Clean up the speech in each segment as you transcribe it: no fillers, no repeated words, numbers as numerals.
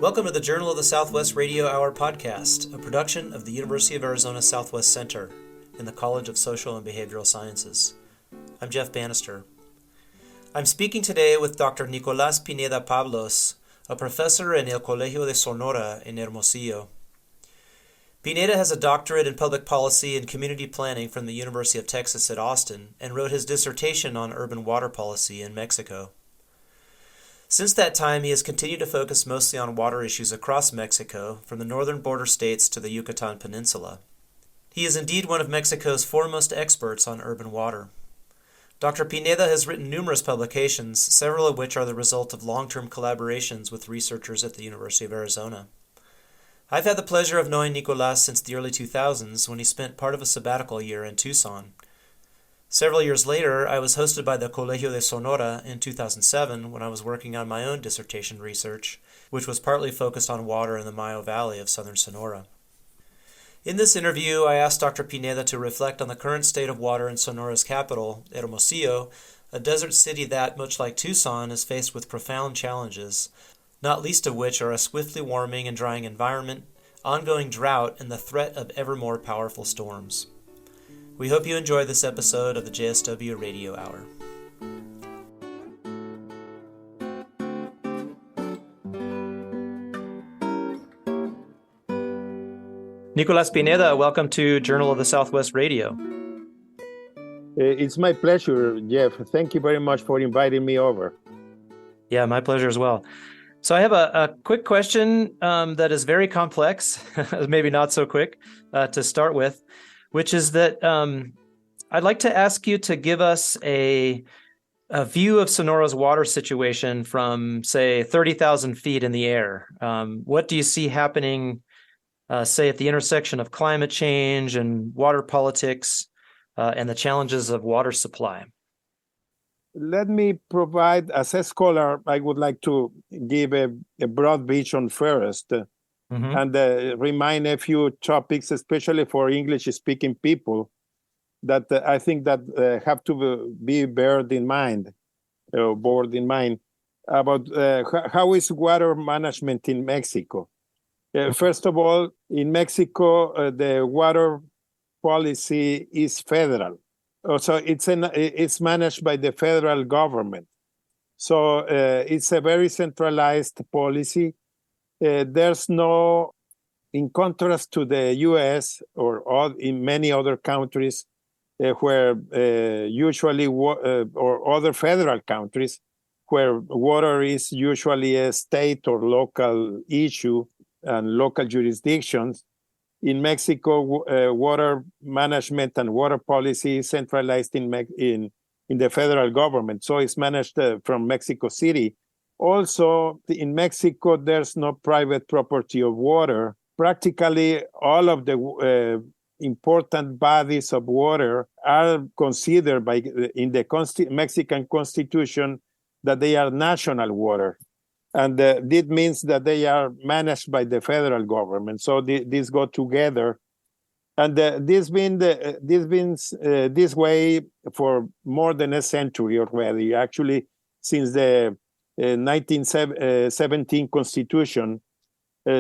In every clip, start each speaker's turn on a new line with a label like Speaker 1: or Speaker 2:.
Speaker 1: Welcome to the Journal of the Southwest Radio Hour podcast, a production of the University of Arizona Southwest Center in the College of Social and Behavioral Sciences. I'm Jeff Bannister. I'm speaking today with Dr. Nicolás Pineda Pablos, a professor in el Colegio de Sonora in Hermosillo. Pineda has a doctorate in public policy and community planning from the University of Texas at Austin and wrote his dissertation on urban water policy in Mexico. Since that time, he has continued to focus mostly on water issues across Mexico, from the northern border states to the Yucatán Peninsula. He is indeed one of Mexico's foremost experts on urban water. Dr. Pineda has written numerous publications, several of which are the result of long-term collaborations with researchers at the University of Arizona. I've had the pleasure of knowing Nicolas since the early 2000s when he spent part of a sabbatical year in Tucson. Several years later, I was hosted by the Colegio de Sonora in 2007 when I was working on my own dissertation research, which was partly focused on water in the Mayo Valley of southern Sonora. In this interview, I asked Dr. Pineda to reflect on the current state of water in Sonora's capital, Hermosillo, a desert city that, much like Tucson, is faced with profound challenges, not least of which are a swiftly warming and drying environment, ongoing drought, and the threat of ever more powerful storms. We hope you enjoy this episode of the JSW Radio Hour. Nicolás Pineda, welcome to Journal of the Southwest Radio.
Speaker 2: It's my pleasure, Jeff. Thank you very much for inviting me over.
Speaker 1: Yeah, my pleasure as well. So I have a quick question that is very complex, maybe not so quick to start with, which is that I'd like to ask you to give us a view of Sonora's water situation from, say, 30,000 feet in the air. What do you see happening, say, at the intersection of climate change and water politics and the challenges of water supply?
Speaker 2: Let me provide, as a scholar, I would like to give a broad vision first and remind a few topics, especially for English-speaking people, that I think that have to be borne in mind about how is water management in Mexico. First of all, in Mexico, the water policy is federal. So it's managed by the federal government. So it's a very centralized policy. There's no, in contrast to the U.S. or in many other countries where usually, or other federal countries, where water is usually a state or local issue and local jurisdictions. In Mexico, water management and water policy is centralized in the federal government, so it's managed from Mexico City. Also, in Mexico, there's no private property of water. Practically all of the important bodies of water are considered in the Mexican Constitution that they are national water. And this means that they are managed by the federal government. So these go together. And this been this way for more than a century already, actually, since the 1917 Constitution.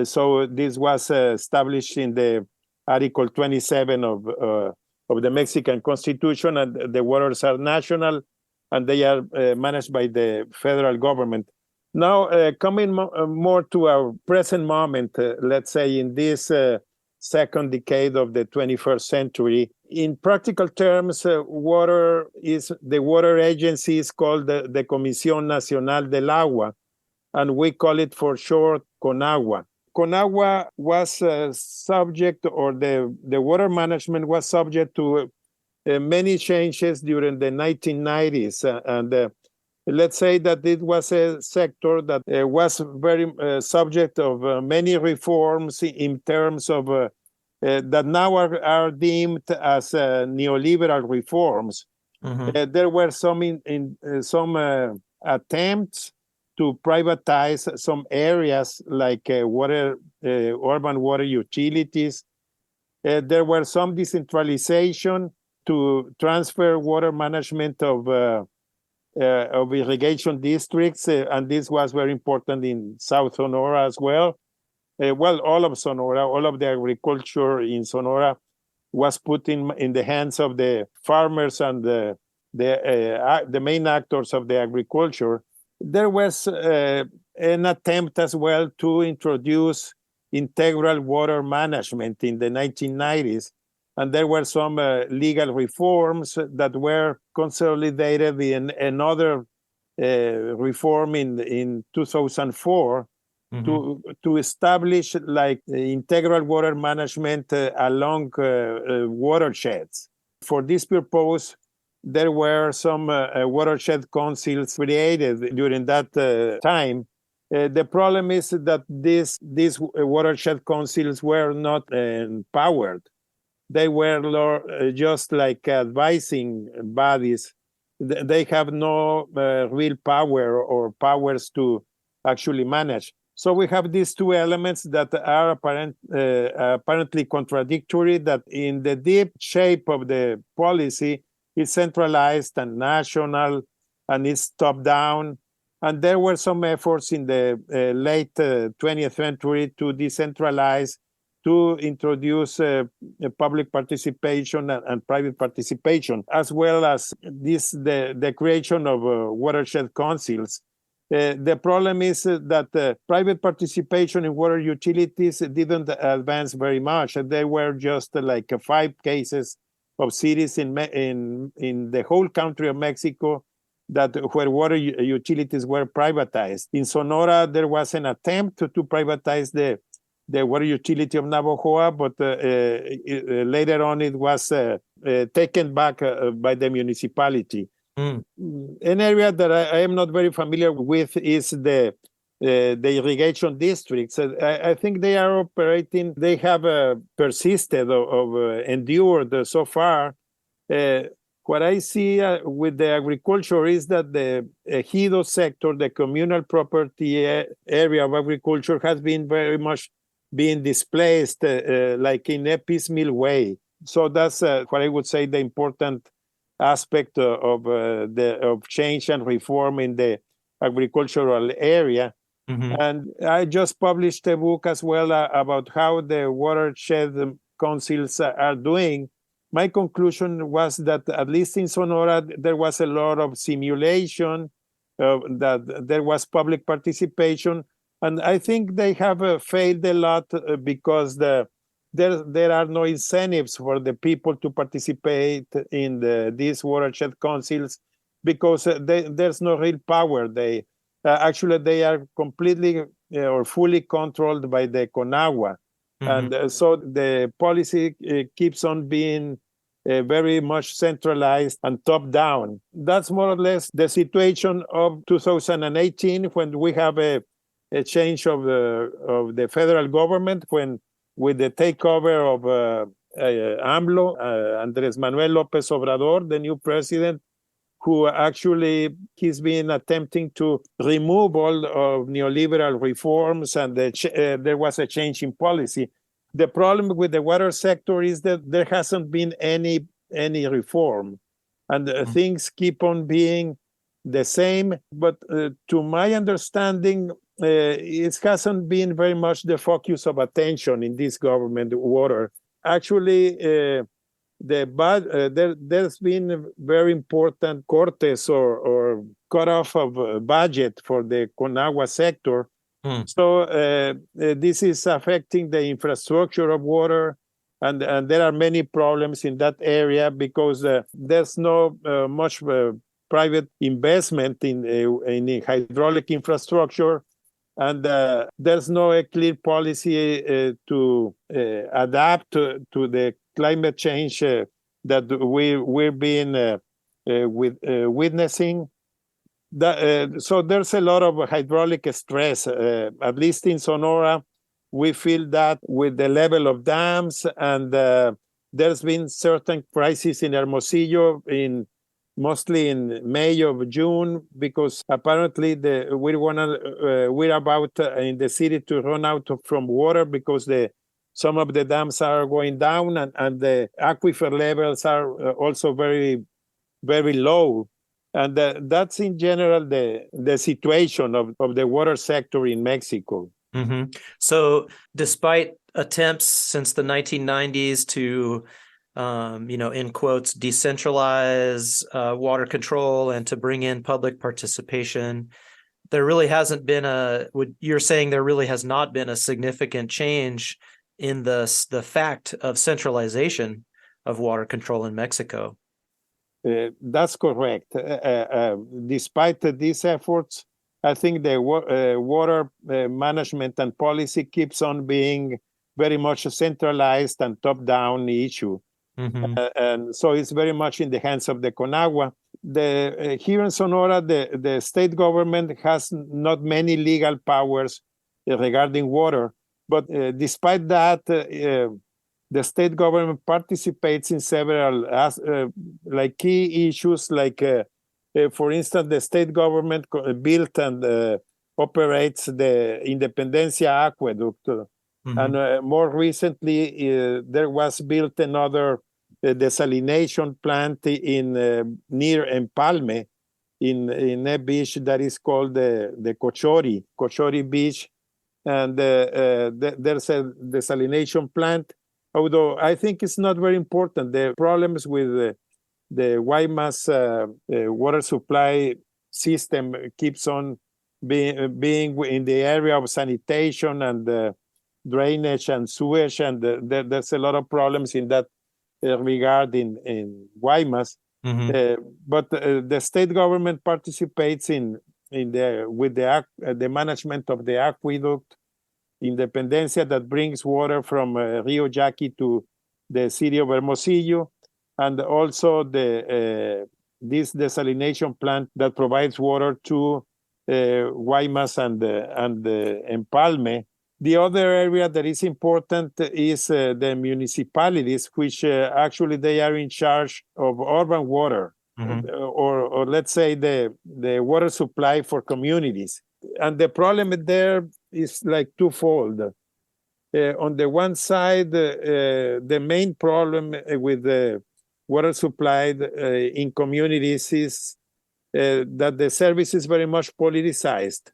Speaker 2: So this was established in the Article 27 of the Mexican Constitution, and the waters are national, and they are managed by the federal government. Now, coming more to our present moment, let's say in this second decade of the 21st century, in practical terms, the water agency is called the Comisión Nacional del Agua, and we call it for short CONAGUA. CONAGUA was subject, or the water management was subject to many changes during the 1990s, and let's say that it was a sector that was very subject of many reforms in terms of that now are deemed as neoliberal reforms. There were some attempts to privatize some areas like urban water utilities. There were some decentralization to transfer water management of of irrigation districts, and this was very important in South Sonora as well. All of Sonora, all of the agriculture in Sonora was put in the hands of the farmers and the main actors of the agriculture. There was an attempt as well to introduce integral water management in the 1990s. And there were some legal reforms that were consolidated in another reform in 2004 to establish like integral water management along watersheds. For this purpose, there were some watershed councils created during that time. The problem is that these watershed councils were not empowered. They were just like advising bodies. They have no real power or powers to actually manage. So we have these two elements that are apparently contradictory, that in the deep shape of the policy, it's centralized and national, and it's top-down. And there were some efforts in the late 20th century to decentralize, to introduce public participation and private participation, as well as the creation of watershed councils. The problem is that private participation in water utilities didn't advance very much. They were just like 5 cases of cities in the whole country of Mexico where water utilities were privatized. In Sonora, there was an attempt to privatize the water utility of Navojoa, but later on it was taken back by the municipality. An area that I am not very familiar with is the irrigation districts. I think they are operating, they have persisted or endured so far. What I see with the agriculture is that the ejido sector, the communal property area of agriculture, has been very much being displaced like in a piecemeal way. So that's what I would say the important aspect of change and reform in the agricultural area. And I just published a book as well about how the watershed councils are doing. My conclusion was that at least in Sonora, there was a lot of simulation, that there was public participation. And I think they have failed a lot because there are no incentives for the people to participate in these watershed councils, because there's no real power. They are completely or fully controlled by the CONAGUA. And so the policy keeps on being very much centralized and top-down. That's more or less the situation of 2018, when we have a change of the federal government, when with the takeover of AMLO, Andrés Manuel López Obrador, the new president, who actually he's been attempting to remove all of neoliberal reforms, and there was a change in policy. The problem with the water sector is that there hasn't been any reform, and things keep on being the same. But to my understanding, it hasn't been very much the focus of attention in this government water. Actually, there's been very important cortes or cutoff of budget for the CONAGUA sector. So this is affecting the infrastructure of water, and there are many problems in that area because there's no much private investment in hydraulic infrastructure, and there's no clear policy to adapt to the climate change that we've been witnessing. So there's a lot of hydraulic stress, at least in Sonora. We feel that with the level of dams, and there's been certain crises in Hermosillo, mostly in May or June, because apparently we're about in the city to run out from water because some of the dams are going down, and the aquifer levels are also very, very low. And that's in general the situation of the water sector in Mexico.
Speaker 1: Mm-hmm. So despite attempts since the 1990s to, in quotes, decentralize water control and to bring in public participation, there really hasn't been you're saying there really has not been a significant change in the fact of centralization of water control in Mexico.
Speaker 2: That's correct. Despite these efforts, I think the water management and policy keeps on being very much a centralized and top-down issue.
Speaker 1: Mm-hmm.
Speaker 2: And so it's very much in the hands of the CONAGUA. Here in Sonora, the state government has not many legal powers regarding water. But despite that, the state government participates in several like key issues, like, for instance, the state government built and operates the Independencia Aqueduct. Mm-hmm. And more recently, there was built another desalination plant in near Empalme, in a beach that is called the Cochori Beach. And there's a desalination plant, although I think it's not very important. The problems with the Guaymas water supply system keeps on being in the area of sanitation and drainage and sewage, and there's a lot of problems in that regard in Guaymas. Mm-hmm. But the state government participates with the management of the aqueduct Independencia that brings water from Rio Yaqui to the city of Hermosillo, and also this desalination plant that provides water to Guaymas and Empalme. The other area that is important is the municipalities, which actually they are in charge of urban water, mm-hmm. or let's say the water supply for communities. And the problem there is like twofold. On the one side, the main problem with the water supply in communities is that the service is very much politicized.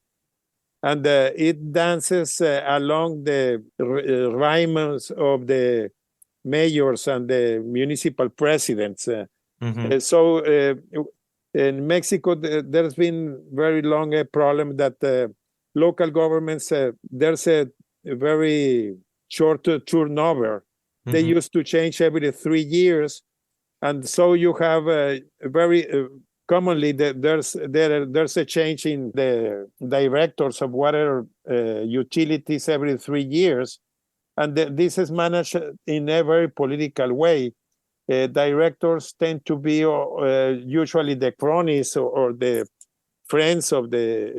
Speaker 2: And it dances along the rhymes of the mayors and the municipal presidents. Mm-hmm. So in Mexico, there's been very long a problem that local governments, there's a very short turnover. Mm-hmm. They used to change every 3 years. And so you have very... commonly, there's a change in the directors of water utilities every 3 years, and this is managed in a very political way. Directors tend to be usually the cronies or the friends of the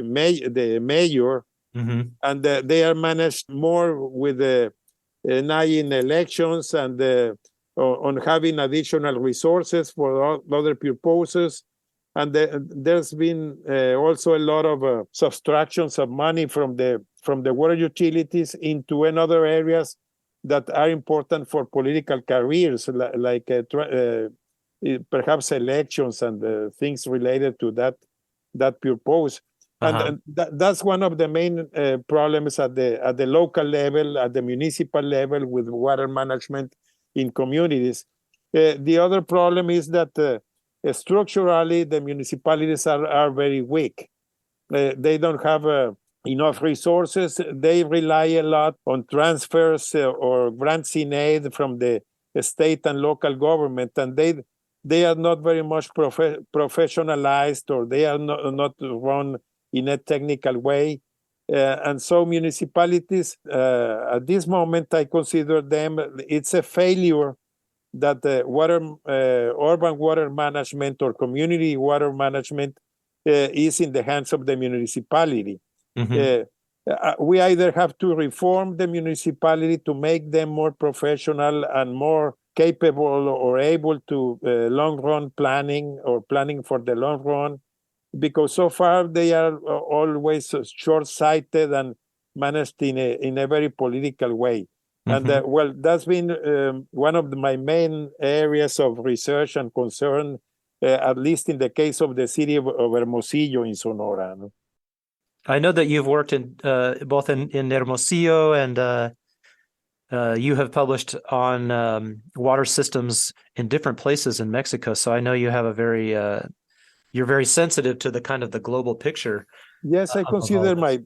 Speaker 2: mayor, mm-hmm. and they are managed more with an eye in elections and on having additional resources for other purposes. And there's been also a lot of subtractions of money from the water utilities into another areas that are important for political careers, like perhaps elections and things related to that purpose. Uh-huh. And that's one of the main problems at the local level, at the municipal level with water management in communities. The other problem is that structurally, the municipalities are very weak. They don't have enough resources. They rely a lot on transfers or grants in aid from the state and local government, and they are not very much professionalized, or they are not run in a technical way. And so municipalities, at this moment, I consider them, it's a failure that the urban water management or community water management is in the hands of the municipality. Mm-hmm. We either have to reform the municipality to make them more professional and more capable or able to long-run planning or planning for the long run, because so far they are always short-sighted and managed in a very political way. Mm-hmm. And well, that's been one of my main areas of research and concern at least in the case of the city of Hermosillo in Sonora. No?
Speaker 1: I know that you've worked in both in Hermosillo and you have published on water systems in different places in Mexico. So I know you have a very you're very sensitive to the kind of the global picture.
Speaker 2: Yes, I consider my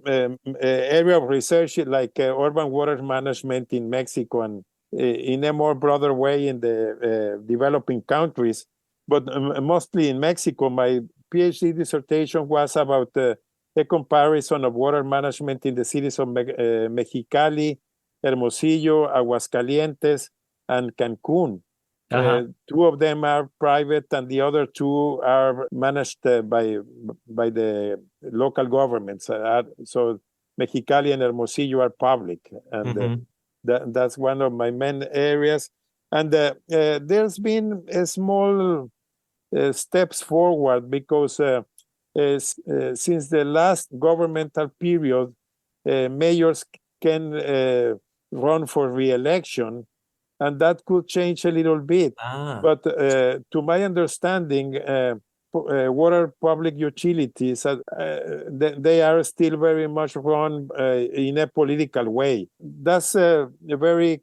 Speaker 2: area of research like urban water management in Mexico and in a more broader way in the developing countries. But mostly in Mexico, my PhD dissertation was about a comparison of water management in the cities of Mexicali, Hermosillo, Aguascalientes, and Cancun. Two of them are private, and the other two are managed by the local governments. So Mexicali and Hermosillo are public, and that's one of my main areas. And there's been a small steps forward because since the last governmental period, mayors can run for re-election, and that could change a little bit. But to my understanding, water public utilities, they are still very much run in a political way. That's very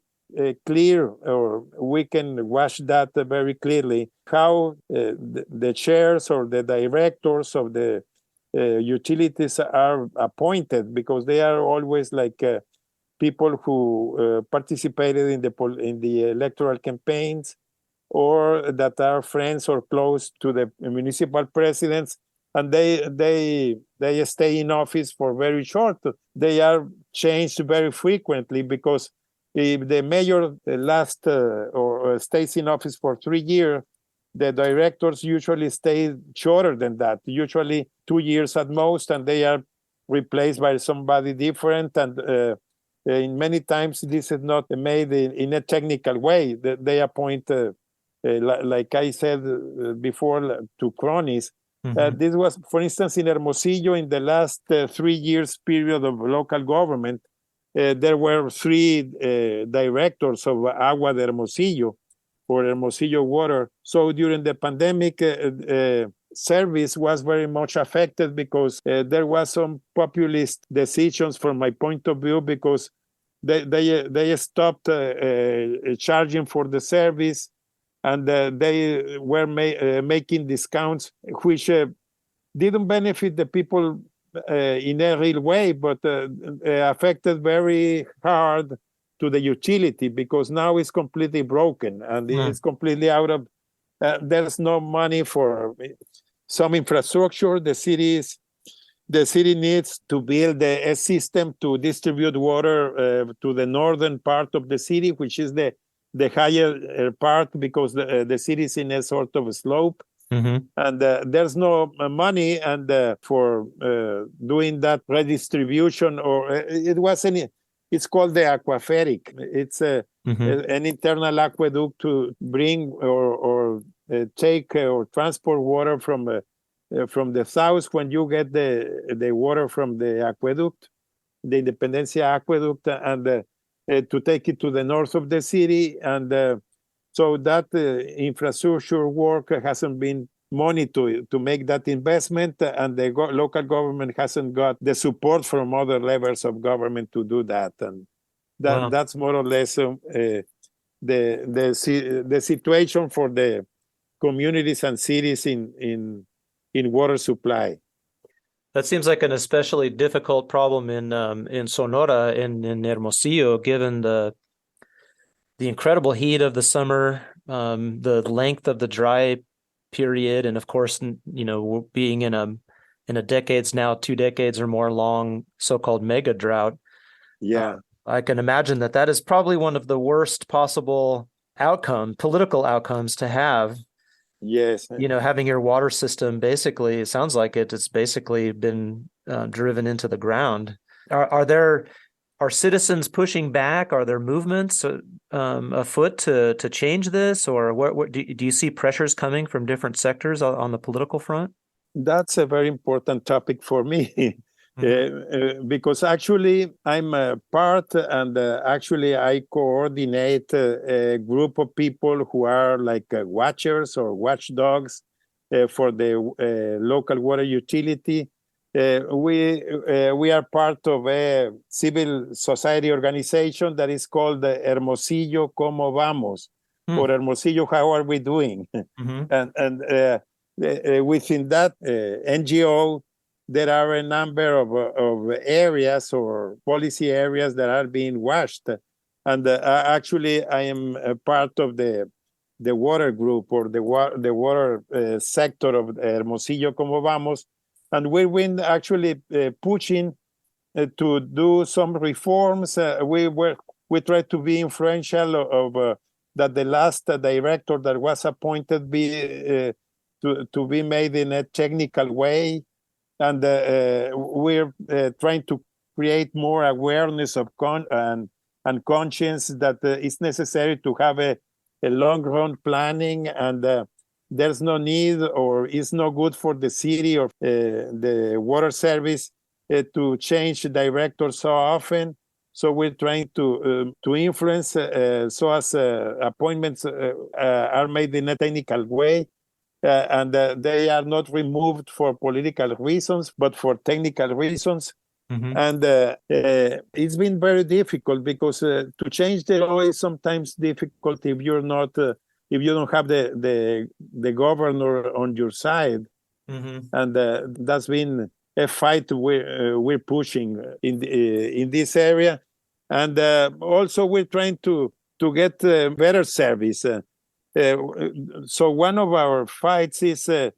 Speaker 2: clear, or we can watch that very clearly, how the chairs or the directors of the utilities are appointed, because they are always like people who participated in the electoral campaigns, or that are friends or close to the municipal presidents, and they stay in office for very short. They are changed very frequently, because if the mayor lasts or stays in office for 3 years, the directors usually stay shorter than that, usually 2 years at most, and they are replaced by somebody different. And in many times, this is not made in a technical way. They appoint, like I said before, to cronies. This was, for instance, in Hermosillo, in the last 3 years period of local government, there were 3 directors of Agua de Hermosillo, for Hermosillo Water. So during the pandemic, service was very much affected, because there was some populist decisions from my point of view, because they stopped charging for the service, and they were making discounts which didn't benefit the people in a real way, but affected very hard to the utility, because now it's completely broken and it's completely out of, there's no money for some infrastructure. The city needs to build a system to distribute water to the northern part of the city, which is the higher part, because the city is in a sort of a slope. And there's no money and for doing that redistribution, or it's called the aquaferic. It's an internal aqueduct to bring or take or transport water from the south, when you get the water from the aqueduct, the Independencia aqueduct, and to take it to the north of the city. And so that infrastructure work hasn't been money to make that investment, and the local government hasn't got the support from other levels of government to do that. And that's more or less the situation for the communities and cities in water supply.
Speaker 1: That seems like an especially difficult problem in Sonora, in Hermosillo, given the incredible heat of the summer, the length of the dry period, and of course, being in a decades now, 2 decades or more long so-called mega drought.
Speaker 2: Yeah,
Speaker 1: I can imagine that is probably one of the worst possible political outcomes to have.
Speaker 2: Yes.
Speaker 1: Having your water system, basically, it sounds like it's basically been driven into the ground. Are citizens pushing back? Are there movements afoot to change this, or what do you see pressures coming from different sectors on the political front?
Speaker 2: That's a very important topic for me. Because actually I'm a part, and actually I coordinate a group of people who are like watchers or watchdogs for the local water utility. We are part of a civil society organization that is called Hermosillo, ¿Cómo vamos? Or Hermosillo, how are we doing? And within that NGO, there are a number of areas or policy areas that are being watched. And actually, I am a part of the water group or the water sector of Hermosillo, ¿Cómo vamos? And we've been actually pushing to do some reforms. We tried to be influential of that the last director that was appointed be to be made in a technical way, and we're trying to create more awareness of and conscience that it's necessary to have a long-run planning, and there's no need or it's no good for the city or the water service to change directors so often. So we're trying to influence so as appointments are made in a technical way, and they are not removed for political reasons, but for technical reasons. And it's been very difficult because to change the law is sometimes difficult if you're not if you don't have the governor on your side. And that's been a fight we're pushing in this area. And also we're trying to get better service. So one of our fights is to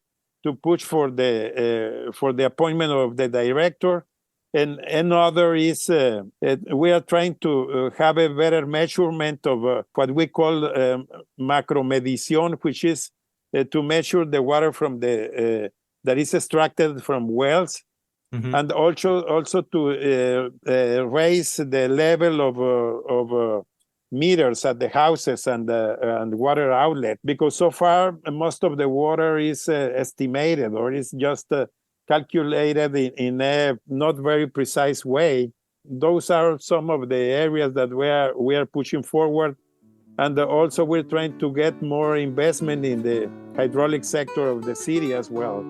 Speaker 2: push for the appointment of the director. And another is we are trying to have a better measurement of what we call macromedición, which is to measure the water from that is extracted from wells, and also to raise the level of meters at the houses and water outlet, because so far most of the water is estimated or is just calculated in a not very precise way. Those are some of the areas that we are pushing forward. And also we're trying to get more investment in the hydraulic sector of the city as well.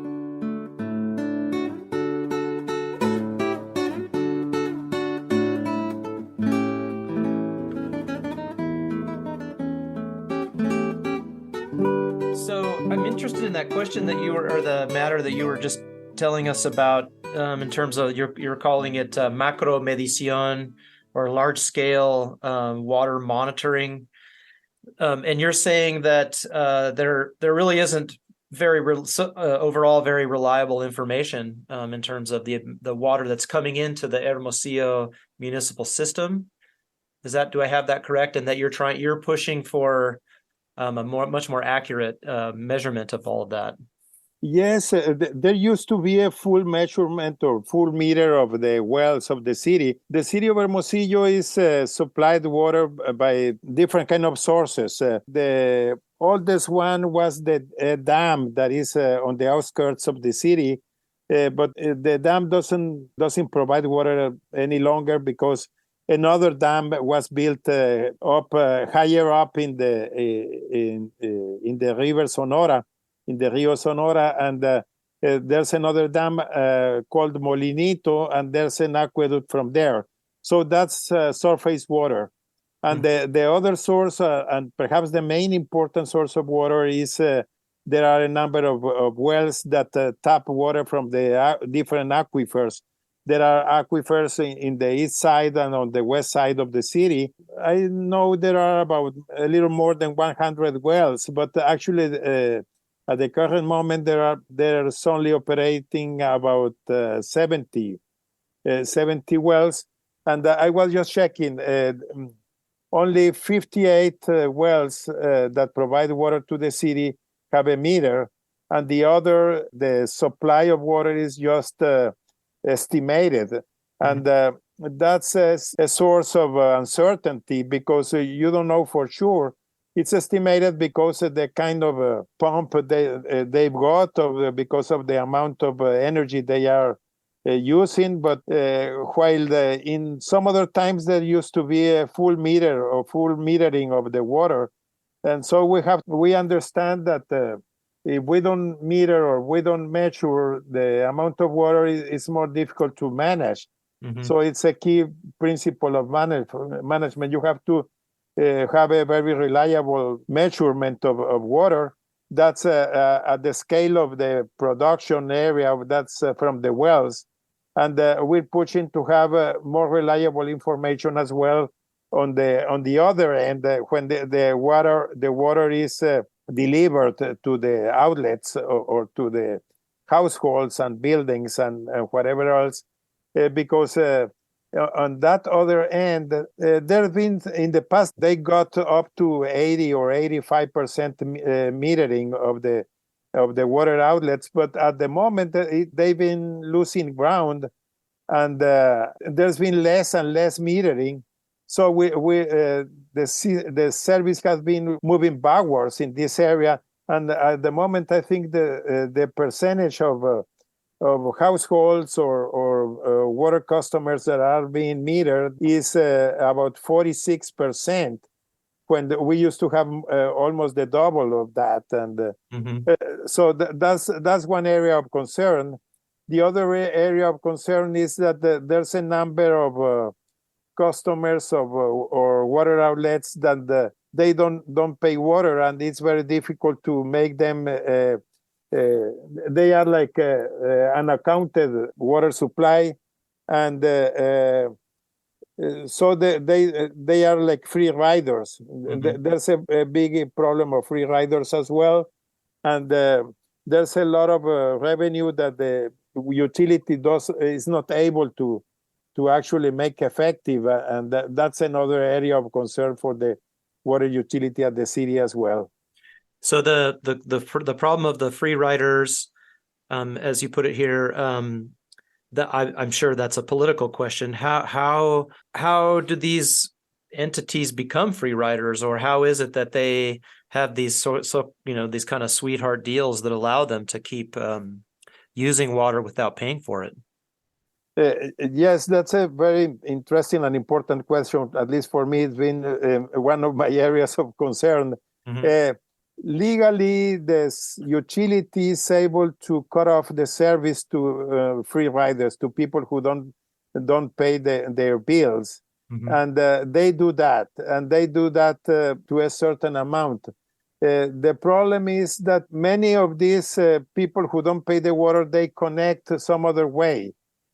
Speaker 1: So I'm interested in that question that you were, or the matter that you were just telling us about in terms of you're calling it macro medición or large scale water monitoring, and you're saying that there really isn't overall very reliable information in terms of the water that's coming into the Hermosillo municipal system. Do I have that correct? And that you're pushing for a much more accurate measurement of all of that.
Speaker 2: Yes, there used to be a full measurement or full meter of the wells of the city. The city of Hermosillo is supplied water by different kind of sources. The oldest one was the dam that is on the outskirts of the city, but the dam doesn't provide water any longer because another dam was built up higher up in the river Sonora. In the Rio Sonora, and there's another dam called Molinito, and there's an aqueduct from there. So that's surface water. And the other source, and perhaps the main important source of water, is there are a number of wells that tap water from the different aquifers. There are aquifers in the east side and on the west side of the city. I know there are about a little more than 100 wells, but actually at the current moment, there's only operating about 70 wells. And I was just checking, only 58 wells that provide water to the city have a meter. And the supply of water is just estimated. And that's a source of uncertainty because you don't know for sure. It's estimated because of the kind of pump they've got, because of the amount of energy they are using. But while in some other times there used to be a full meter or full metering of the water, and so we understand that if we don't meter or we don't measure the amount of water, it's more difficult to manage.
Speaker 1: Mm-hmm.
Speaker 2: So it's a key principle of management. You have to have a very reliable measurement of water. That's at the scale of the production area. That's from the wells. And we're pushing to have more reliable information as well on the other end when the water is delivered to the outlets or to the households and buildings and whatever else, because on that other end, there have been in the past, they got up to 80 or 85% metering of the water outlets, but at the moment they've been losing ground, and there's been less and less metering. So the service has been moving backwards in this area, and at the moment I think the percentage of households or water customers that are being metered is about 46%, when we used to have almost the double of that. And so that's one area of concern. The other area of concern is that there's a number of customers or water outlets that they don't pay water, and it's very difficult to make them. They are like unaccounted water supply, and so they are like free riders. There's a big problem of free riders as well, and there's a lot of revenue that the utility is not able to actually make effective, and that's another area of concern for the water utility at the city as well.
Speaker 1: So the problem of the free riders, as you put it here, I'm sure that's a political question. How do these entities become free riders, or how is it that they have these these kind of sweetheart deals that allow them to keep using water without paying for it?
Speaker 2: Yes, that's a very interesting and important question. At least for me, it's been one of my areas of concern. Legally, the utility is able to cut off the service to free riders, to people who don't pay their bills, and they do that, to a certain amount. The problem is that many of these people who don't pay the water, they connect some other way,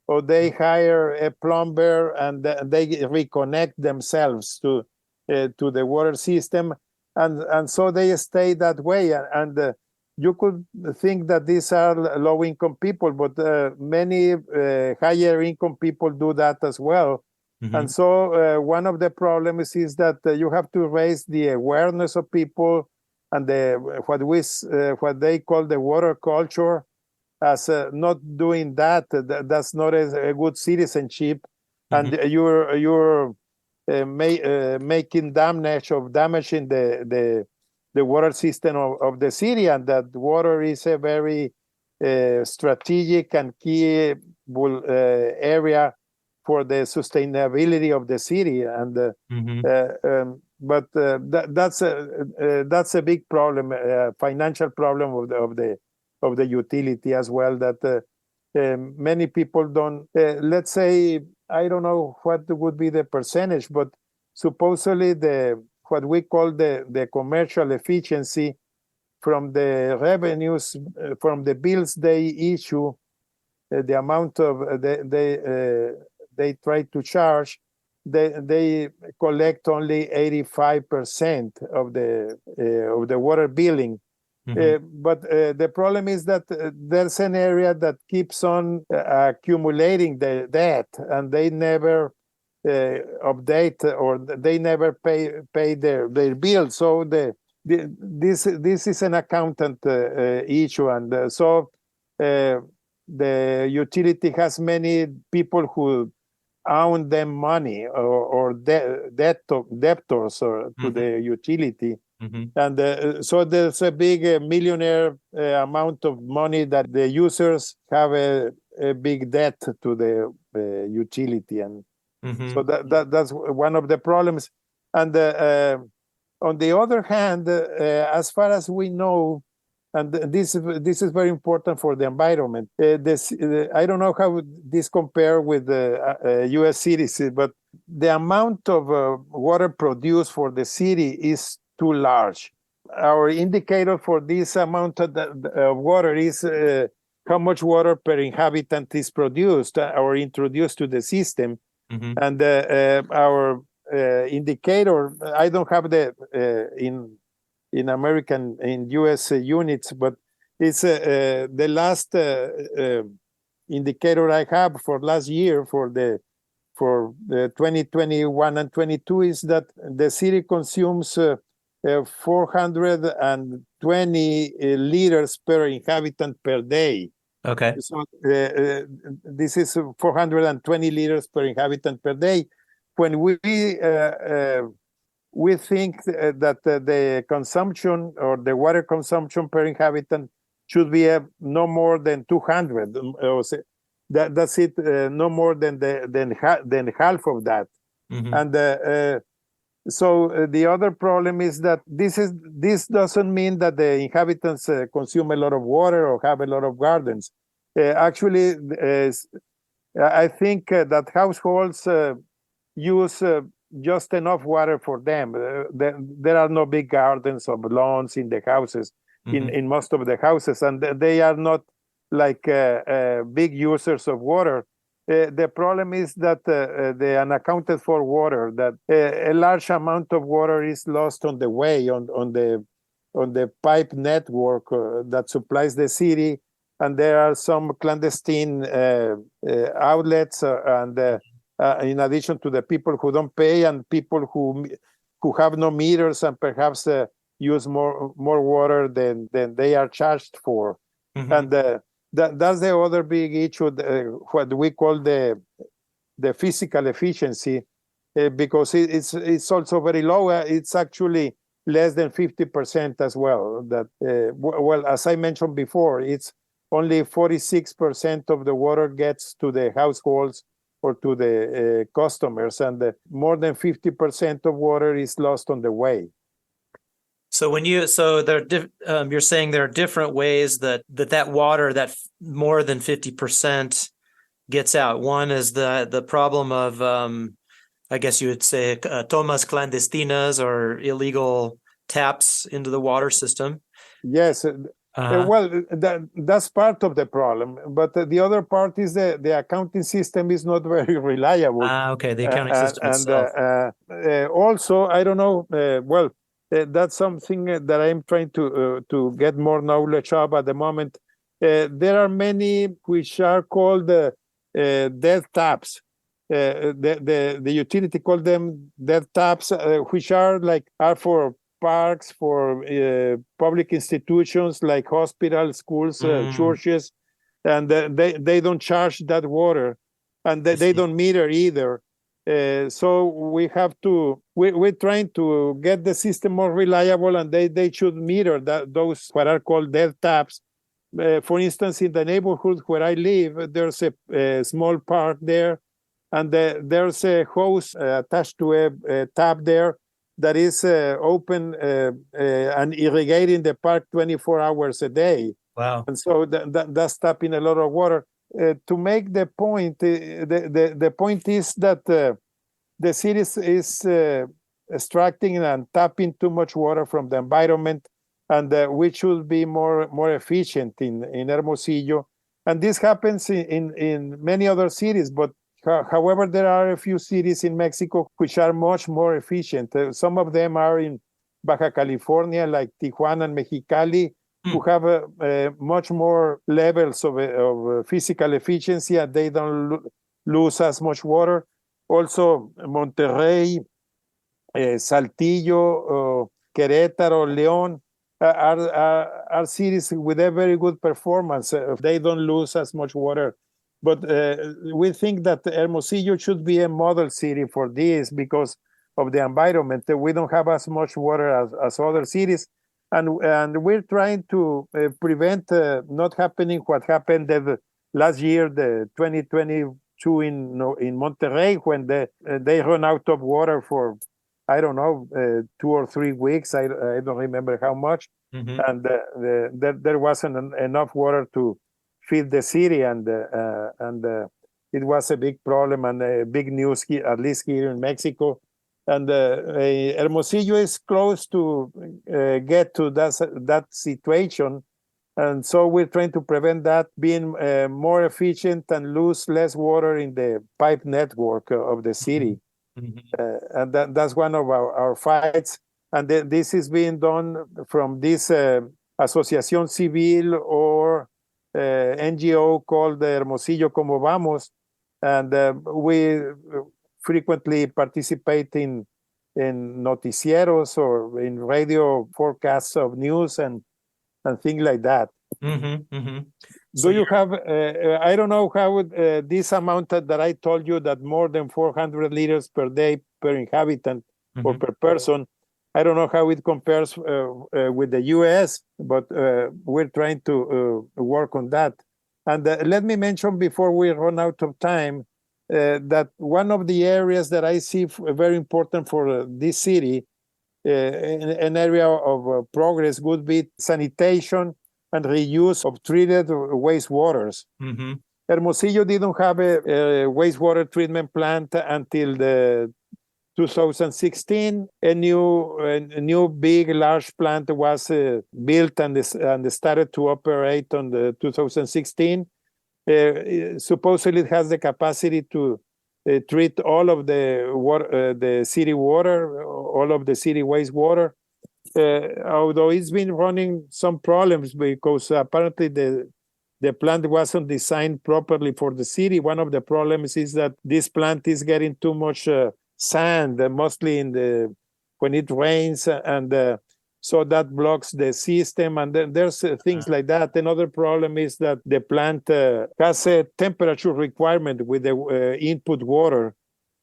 Speaker 2: or they hire a plumber and they reconnect themselves to the water system. And so they stay that way. And you could think that these are low-income people, but many higher-income people do that as well. And so one of the problems is that you have to raise the awareness of people and what they call the water culture, as not doing that. That's not a good citizenship, and you're making damage in the water system of the city, and that water is a very strategic and key area for the sustainability of the city. And but that's a big problem, financial problem of the utility as well, that many people don't, let's say, I don't know what would be the percentage, but supposedly what we call the commercial efficiency from the revenues, from the bills they issue, the amount of they try to charge, they collect only 85% of the water billing. But the problem is that there's an area that keeps on accumulating the debt, and they never update, or they never pay their bills. So this is an accountant issue, and so the utility has many people who owe them money, or debtors to the utility. And so there's a big millionaire amount of money that the users have a big debt to the utility. And so that's one of the problems. And on the other hand, as far as we know, And this is very important for the environment. I don't know how this compare with the U.S. cities, but the amount of water produced for the city is too large. Our indicator for this amount of water is how much water per inhabitant is produced or introduced to the system.
Speaker 1: Mm-hmm.
Speaker 2: And our indicator, I don't have the in U.S. units, but it's the last indicator I have for last year for the 2021 and 22 is that the city consumes 420 liters per inhabitant per day.
Speaker 1: Okay.
Speaker 2: So this is 420 liters per inhabitant per day. When we think that the consumption or the water consumption per inhabitant should be no more than 200. That's it, no more than half of that.
Speaker 1: Mm-hmm.
Speaker 2: And so the other problem is that this doesn't mean that the inhabitants consume a lot of water or have a lot of gardens. Actually, I think that households use just enough water for them. There are no big gardens or lawns in the houses,
Speaker 1: Mm-hmm.
Speaker 2: in most of the houses, and they are not like big users of water. The problem is that the unaccounted for water, that a large amount of water is lost on the way, on the pipe network that supplies the city, and there are some clandestine outlets and in addition to the people who don't pay and people who have no meters and perhaps use more water than they are charged for.
Speaker 1: Mm-hmm.
Speaker 2: And that's the other big issue, what we call the physical efficiency, because it's also very low. It's actually less than 50% as well. That well, as I mentioned before, it's only 46% of the water gets to the households or to the customers, and more than 50% of water is lost on the way.
Speaker 1: So you're saying there are different ways that water, that more than 50% gets out. One is the problem of, I guess you would say, tomas clandestinas, or illegal taps into the water system.
Speaker 2: Yes. Well, that's part of the problem, but the other part is the accounting system is not very reliable.
Speaker 1: Okay, the accounting system itself.
Speaker 2: Also, I don't know. That's something that I'm trying to get more knowledge of at the moment. There are many which are called dead taps. The utility called them dead taps, which are for parks, for public institutions like hospitals, schools, churches, and they don't charge that water, and they don't meter either. So we're trying to get the system more reliable, and they should meter those what are called dead taps. For instance, in the neighborhood where I live, there's a small park there, and there's a hose attached to a tap there that is open and irrigating the park 24 hours a day.
Speaker 1: Wow.
Speaker 2: And so that's tapping a lot of water. To make the point, the point is that the city is extracting and tapping too much water from the environment, and we should be more efficient in Hermosillo. And this happens in many other cities, but however, there are a few cities in Mexico which are much more efficient. Some of them are in Baja California, like Tijuana and Mexicali, who have much more levels of physical efficiency, and they don't lose as much water. Also, Monterrey, Saltillo, Querétaro, León are cities with a very good performance. They don't lose as much water. But we think that Hermosillo should be a model city for this because of the environment. We don't have as much water as other cities. And we're trying to prevent not happening what happened last year, the 2022 in Monterrey, when they run out of water for, I don't know, 2 or 3 weeks. I don't remember how much.
Speaker 1: Mm-hmm.
Speaker 2: and there wasn't enough water to feed the city, and it was a big problem and a big news here, at least here in Mexico. And Hermosillo is close to get to that situation. And so we're trying to prevent that, being more efficient and lose less water in the pipe network of the city.
Speaker 1: Mm-hmm.
Speaker 2: And that's one of our fights. And this is being done from this Asociación Civil or NGO called Hermosillo Como Vamos. And we frequently participate in noticieros or in radio forecasts of news and things like that.
Speaker 1: Mm-hmm. Mm-hmm.
Speaker 2: Do you have, I don't know how this amount that I told you, that more than 400 liters per day per inhabitant or per person, I don't know how it compares with the US, but we're trying to work on that. And let me mention before we run out of time that one of the areas that I see very important for this city, an area of progress, would be sanitation and reuse of treated wastewaters.
Speaker 1: Mm-hmm.
Speaker 2: Hermosillo didn't have a wastewater treatment plant until the 2016. A new big large plant was built and started to operate on the 2016. Supposedly it has the capacity to treat all of the water, the city water, all of the city wastewater. Although it's been running some problems because apparently the plant wasn't designed properly for the city. One of the problems is that this plant is getting too much sand, mostly when it rains, and so that blocks the system. And then there's things like that. Another problem is that the plant has a temperature requirement with the input water.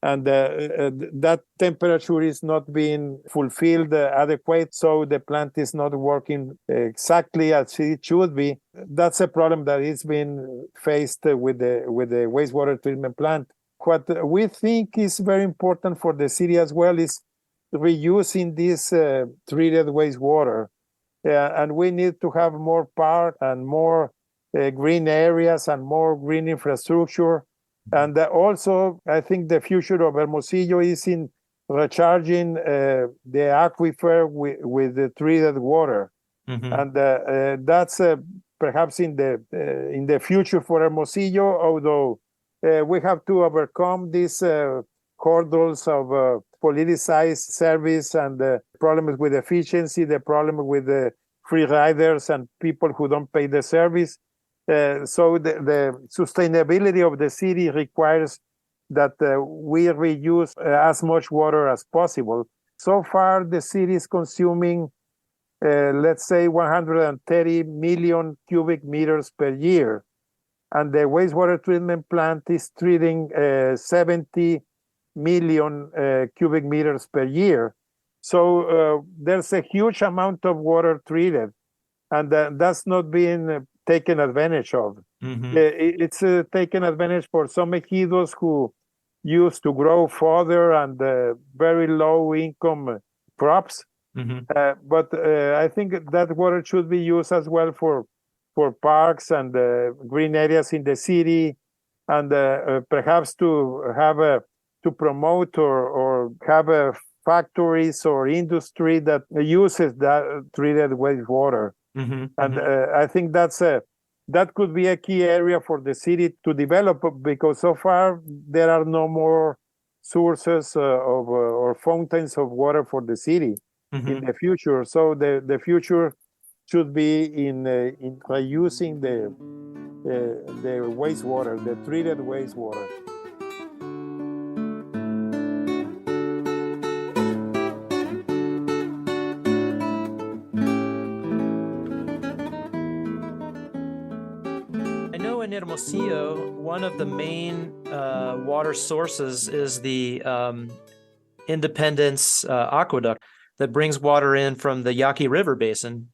Speaker 2: And that temperature is not being fulfilled adequate, so the plant is not working exactly as it should be. That's a problem that is being faced with the wastewater treatment plant. What we think is very important for the city as well is reusing this treated wastewater. And we need to have more park and more green areas and more green infrastructure. And also, I think the future of Hermosillo is in recharging the aquifer with the treated water. Mm-hmm. And that's perhaps in the future for Hermosillo, although we have to overcome these hurdles of politicized service and the problems with efficiency, the problem with the free riders and people who don't pay the service. So the sustainability of the city requires that we reuse as much water as possible. So far, the city is consuming, let's say, 130 million cubic meters per year. And the wastewater treatment plant is treating 70 million cubic meters per year. So there's a huge amount of water treated, and that's not being taken advantage of. Mm-hmm. It's taken advantage for some ejidos who used to grow fodder and very low income crops. Mm-hmm. But I think that water should be used as well for parks and green areas in the city, and perhaps to have to promote or have factories or industry that uses that treated wastewater. Mm-hmm. And I think that could be a key area for the city to develop, because so far there are no more sources or fountains of water for the city. Mm-hmm. in the future. So the future should be in reusing the wastewater, the treated wastewater.
Speaker 1: I know in Hermosillo, one of the main water sources is the Independence Aqueduct that brings water in from the Yaqui River Basin.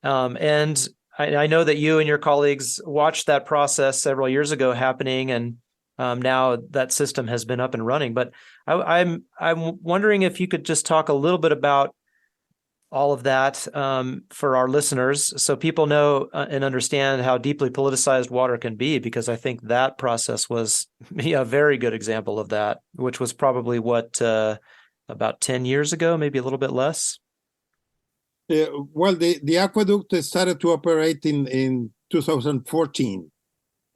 Speaker 1: And I know that you and your colleagues watched that process several years ago happening, and now that system has been up and running. But I'm wondering if you could just talk a little bit about all of that for our listeners so people know and understand how deeply politicized water can be, because I think that process was a very good example of that, which was probably about 10 years ago, maybe a little bit less.
Speaker 2: Well, the aqueduct started to operate in 2014.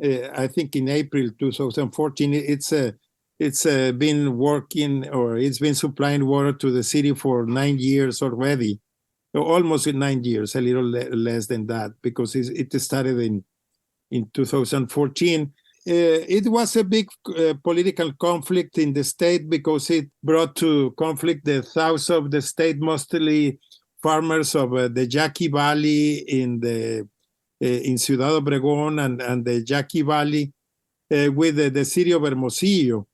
Speaker 2: I think in April 2014. It's been working, or it's been supplying water to the city for 9 years already. Almost in 9 years, a little less than that, because it started in 2014. It was a big political conflict in the state, because it brought to conflict the south of the state, mostly farmers of the Yaqui Valley in Ciudad Obregón and the Yaqui Valley with the city of Hermosillo.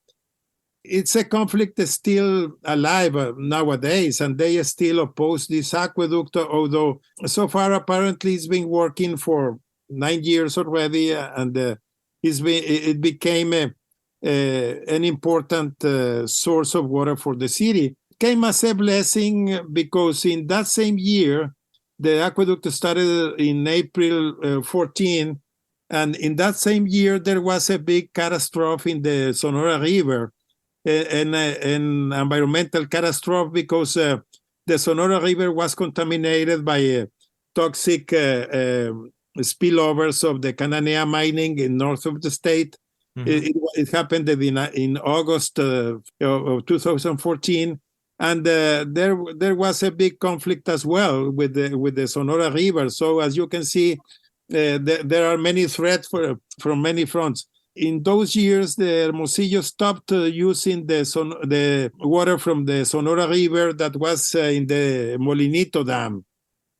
Speaker 2: It's a conflict that's still alive nowadays, and they still oppose this aqueduct, although so far apparently it's been working for 9 years already, and it became an important source of water for the came as a blessing, because in that same year, the aqueduct started in April 14, and in that same year, there was a big catastrophe in the Sonora River, an environmental catastrophe, because the Sonora River was contaminated by toxic spillovers of the Cananea mining in north of the state. Mm-hmm. It happened in August of 2014. And there was a big conflict as well with the Sonora River. So as you can see, there are many threats from many fronts. In those years, the Hermosillo stopped using the water from the Sonora River that was in the Molinito Dam.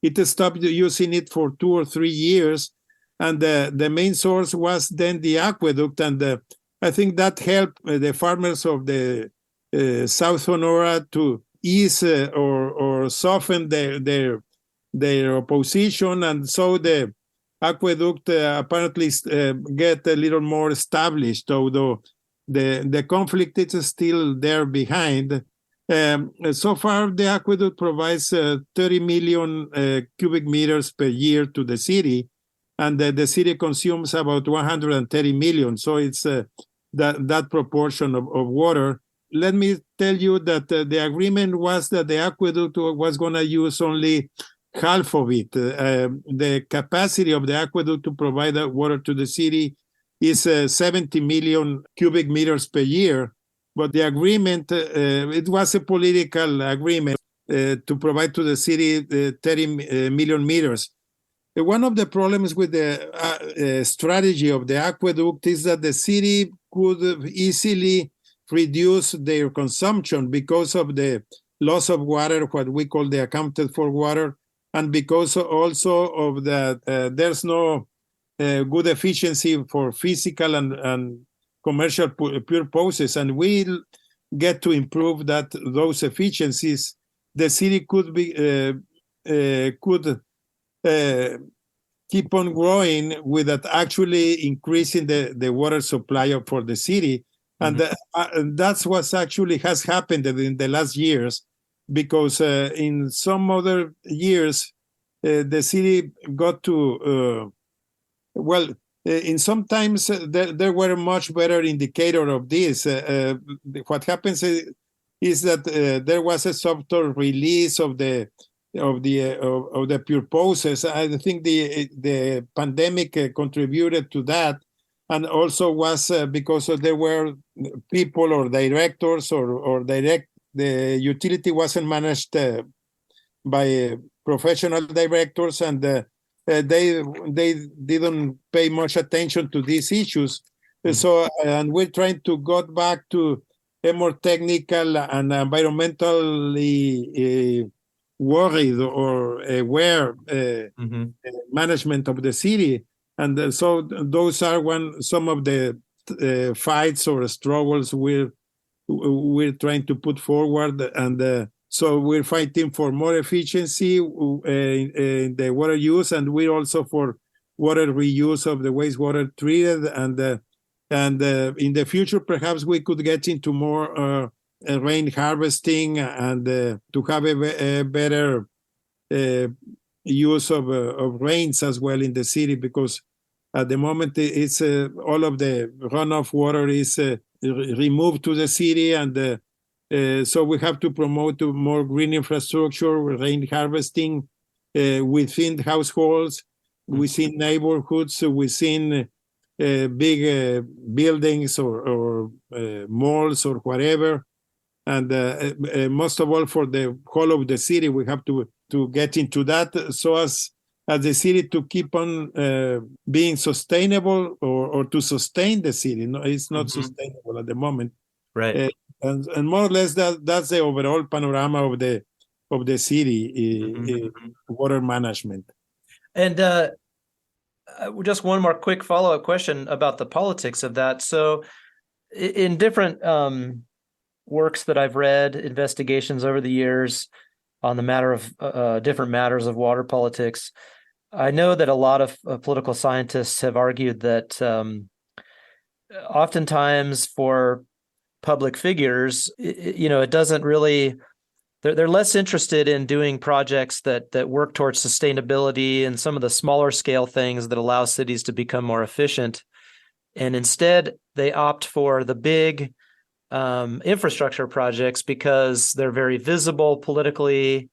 Speaker 2: It stopped using it for 2 or 3 years, and the main source was then the aqueduct. And I think that helped the farmers of the South Sonora to ease or soften their opposition, and so the aqueduct apparently get a little more established, although the conflict is still there behind. So far, the aqueduct provides 30 million cubic meters per year to the city, and the city consumes about 130 million. So it's that proportion of water. Let me tell you that the agreement was that the aqueduct was going to use only half of it. The capacity of the aqueduct to provide that water to the city is 70 million cubic meters per year. But the agreement, it was a political agreement to provide to the city 30 million meters. One of the problems with the strategy of the aqueduct is that the city could easily reduce their consumption because of the loss of water, what we call the accounted for water, and because also of that there's no good efficiency for physical and commercial pure process, and we'll get to improve those efficiencies. The city could keep on growing without actually increasing the water supply for the city. Mm-hmm. And that's what actually has happened in the last years, because in some other years, the city got to, in sometimes there were much better indicator of this. What happens is that there was a softer release of the pure process. I think the pandemic contributed to that, and also was because there were people or directors or the utility wasn't managed by professional directors, and they didn't pay much attention to these issues. Mm-hmm. So, and we're trying to go back to a more technical and environmentally worried or aware mm-hmm. management of the city. And so those are some of the fights or struggles we're trying to put forward. And so we're fighting for more efficiency in the water use, and we're also for water reuse of the wastewater treated. And in the future, perhaps we could get into more rain harvesting and to have a better use of rains as well in the city, because at the moment it's all of the runoff water is removed to the city, and so we have to promote more green infrastructure, rain harvesting within households, within neighborhoods, within big buildings or malls or whatever. And most of all, for the whole of the city, we have to get into that, so as the city to keep on being sustainable, or to sustain the city. No, it's not sustainable at the moment.
Speaker 1: Right.
Speaker 2: And more or less that's the overall panorama of the city water management.
Speaker 1: And just one more quick follow-up question about the politics of that. So in different works that I've read, investigations over the years on the matter of different matters of water politics, I know that a lot of political scientists have argued that oftentimes for public figures, it doesn't really, they're less interested in doing projects that work towards sustainability and some of the smaller scale things that allow cities to become more efficient. And instead, they opt for the big infrastructure projects because they're very visible politically.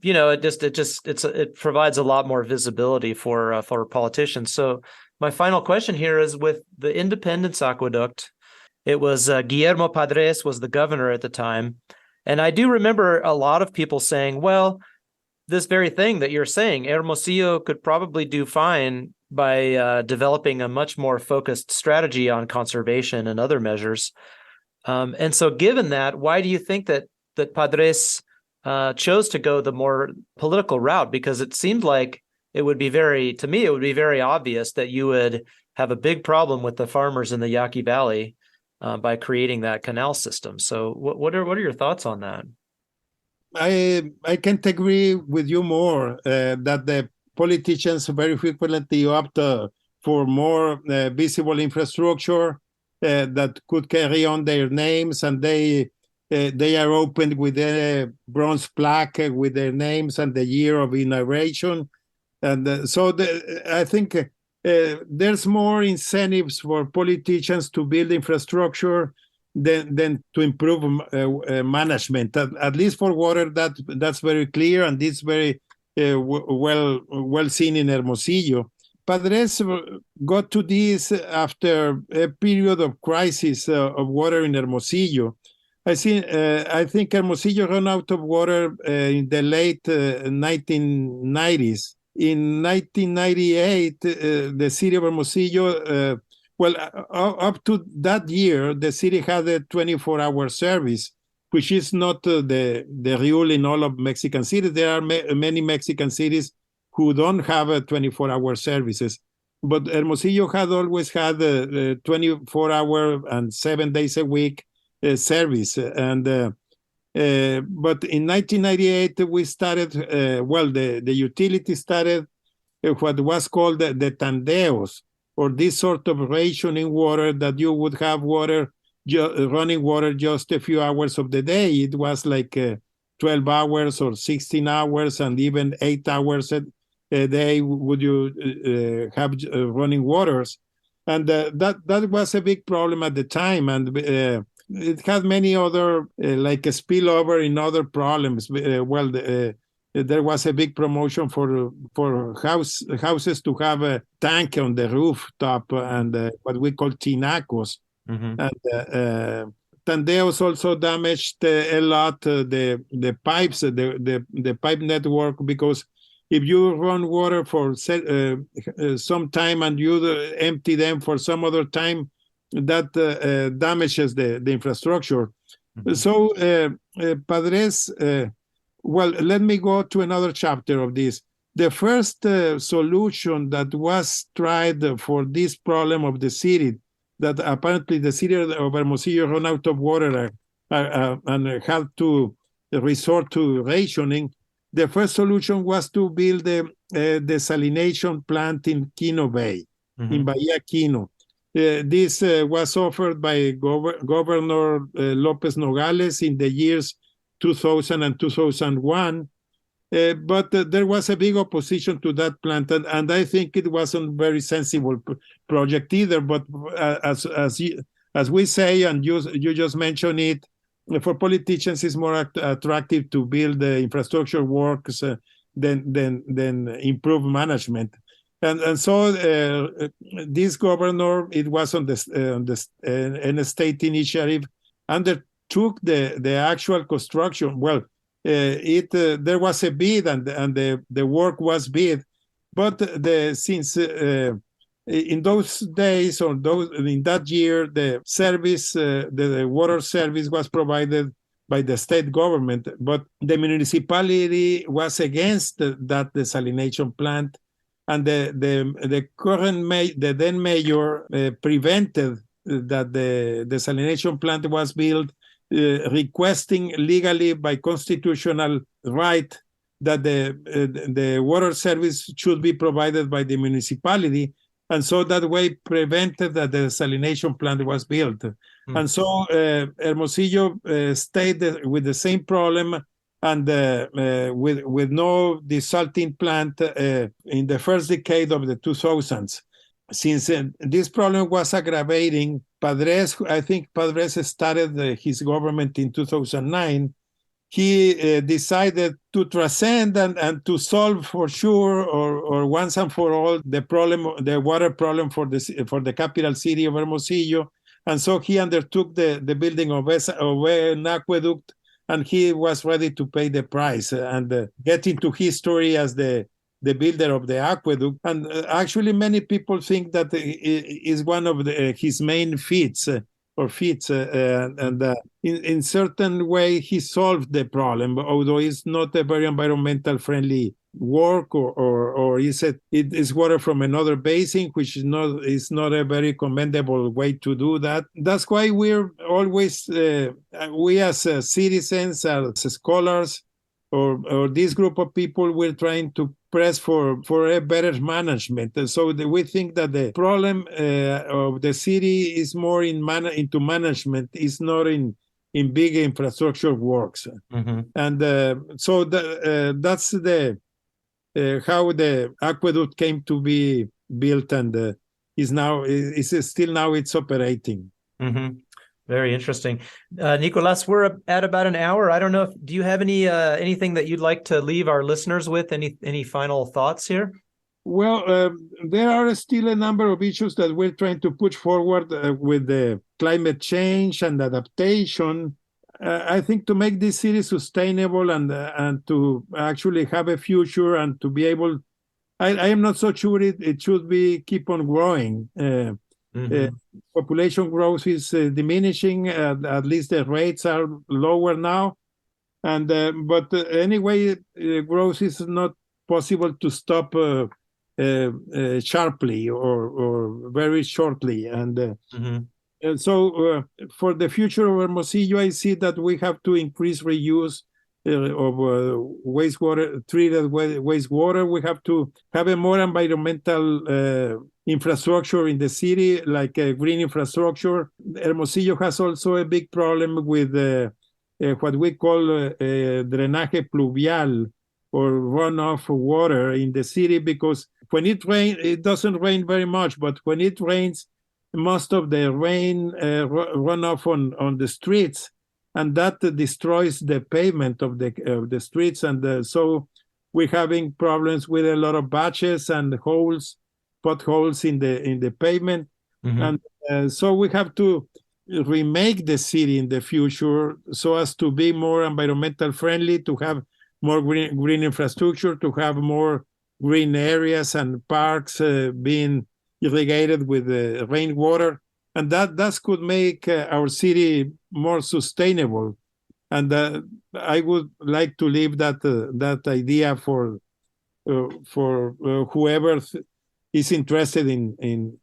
Speaker 1: It provides a lot more visibility for politicians. So my final question here is, with the Independence Aqueduct, it was Guillermo Padres was the governor at the time. And I do remember a lot of people saying, well, this very thing that you're saying, Hermosillo could probably do fine by developing a much more focused strategy on conservation and other measures. And so given that, why do you think that Padres chose to go the more political route? Because it seemed like it would be very obvious that you would have a big problem with the farmers in the Yaqui Valley by creating that canal system. So what are your thoughts on that?
Speaker 2: I can't agree with you more that the politicians very frequently opt for more visible infrastructure that could carry on their names, and they are opened with a bronze plaque with their names and the year of inauguration. And I think there's more incentives for politicians to build infrastructure than to improve management. At least for water, that's very clear, and it's very well seen in Hermosillo. Padres got to this after a period of crisis of water in Hermosillo. I think Hermosillo ran out of water in the late 1990s. In 1998, the city of Hermosillo, up to that year, the city had a 24-hour service, which is not the rule in all of Mexican cities. There are many Mexican cities who don't have 24-hour services. But Hermosillo had always had a 24-hour and 7 days a week service. And but in 1998, we started, the utility started what was called the tandeos, or this sort of rationing water, that you would have running water just a few hours of the day. It was like 12 hours or 16 hours and even 8 hours a day would you have running waters. And that was a big problem at the time. And it had many other, like a spillover in other problems. There was a big promotion for houses to have a tank on the rooftop and what we call tinacos. Mm-hmm. And tandeos also damaged a lot the pipes, the pipe network, because if you run water for some time and you empty them for some other time, that damages the infrastructure. Mm-hmm. So Padres, let me go to another chapter of this. The first solution that was tried for this problem of the city, that apparently the city of Hermosillo ran out of water and had to resort to rationing. The first solution was to build the desalination plant in Quino Bay, mm-hmm. in Bahia Quino. This was offered by Governor Lopez Nogales in the years 2000 and 2001. But there was a big opposition to that plant, and I think it wasn't very sensible project either. But as we say, and you just mentioned it, for politicians, it's more attractive to build the infrastructure works than improve management. And so this governor, it was on a state initiative, undertook the actual construction. Well, there was a bid, and the work was bid, but since in those days or in that year, the service, the water service was provided by the state government, but the municipality was against that desalination plant, and the then mayor prevented that the desalination plant was built, requesting legally by constitutional right that the water service should be provided by the municipality, and so that way prevented that the desalination plant was built. Mm-hmm. And so Hermosillo stayed with the same problem, and with no desalting plant in the first decade of the 2000s. Since this problem was aggravating, I think Padres started his government in 2009. He decided to transcend and to solve for sure, or once and for all, the water problem for the capital city of Hermosillo. And so he undertook the building of an aqueduct, and he was ready to pay the price and get into history as the builder of the aqueduct. And actually, many people think that is one of his main feats. In certain way, he solved the problem, although it's not a very environmental friendly work, or it is water from another basin, which is not a very commendable way to do that. That's why we're always we as citizens, as scholars, or this group of people, we're trying to press for a better management. And so we think that the problem of the city is more into management, is not in big infrastructure works. Mm-hmm. And so that's how the aqueduct came to be built, and is still it's operating.
Speaker 1: Mm-hmm. Very interesting. Nicolas, we're at about an hour. I don't know do you have anything that you'd like to leave our listeners with? Any final thoughts here?
Speaker 2: Well, there are still a number of issues that we're trying to push forward with the climate change and adaptation. I think to make this city sustainable and to actually have a future and to be able, I am not so sure it should keep on growing. Mm-hmm. Population growth is diminishing. At least the rates are lower now, and but anyway, growth is not possible to stop sharply or very shortly. And mm-hmm. So for the future of Hermosillo, I see that we have to increase reuse of wastewater, treated wastewater. We have to have a more environmental infrastructure in the city, like green infrastructure. Hermosillo has also a big problem with what we call drenaje pluvial, or runoff water in the city, because when it rains, it doesn't rain very much, but when it rains, most of the rain run off on the streets, and that destroys the pavement of the streets, and so we're having problems with a lot of batches and potholes in the pavement. Mm-hmm. And so we have to remake the city in the future so as to be more environmental friendly, to have more green infrastructure, to have more green areas and parks being irrigated with rainwater, and that could make our city more sustainable. And I would like to leave that idea for whoever is interested in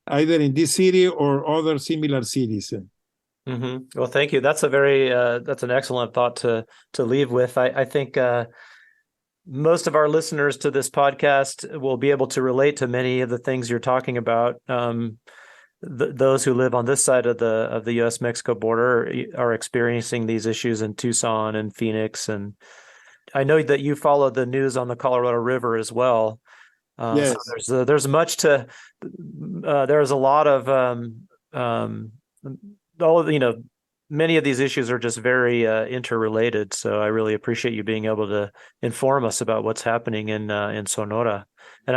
Speaker 2: either in this city or other similar cities.
Speaker 1: Mm-hmm. Well, thank you. That's that's an excellent thought to leave with. I think most of our listeners to this podcast will be able to relate to many of the things you're talking about. Those who live on this side of the U.S.-Mexico border are experiencing these issues in Tucson and Phoenix and I know that you follow the news on the Colorado River as well. So
Speaker 2: Yes.
Speaker 1: there's much to there's a lot of all many of these issues are just very interrelated. So I really appreciate you being able to inform us about what's happening in Sonora. And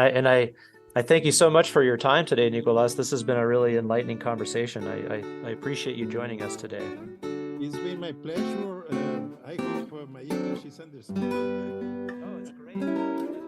Speaker 1: I thank you so much for your time today, Nicolas. This has been a really enlightening conversation. I appreciate you joining us today.
Speaker 2: It's been my pleasure. I hope my English is understood.
Speaker 1: Oh, it's great.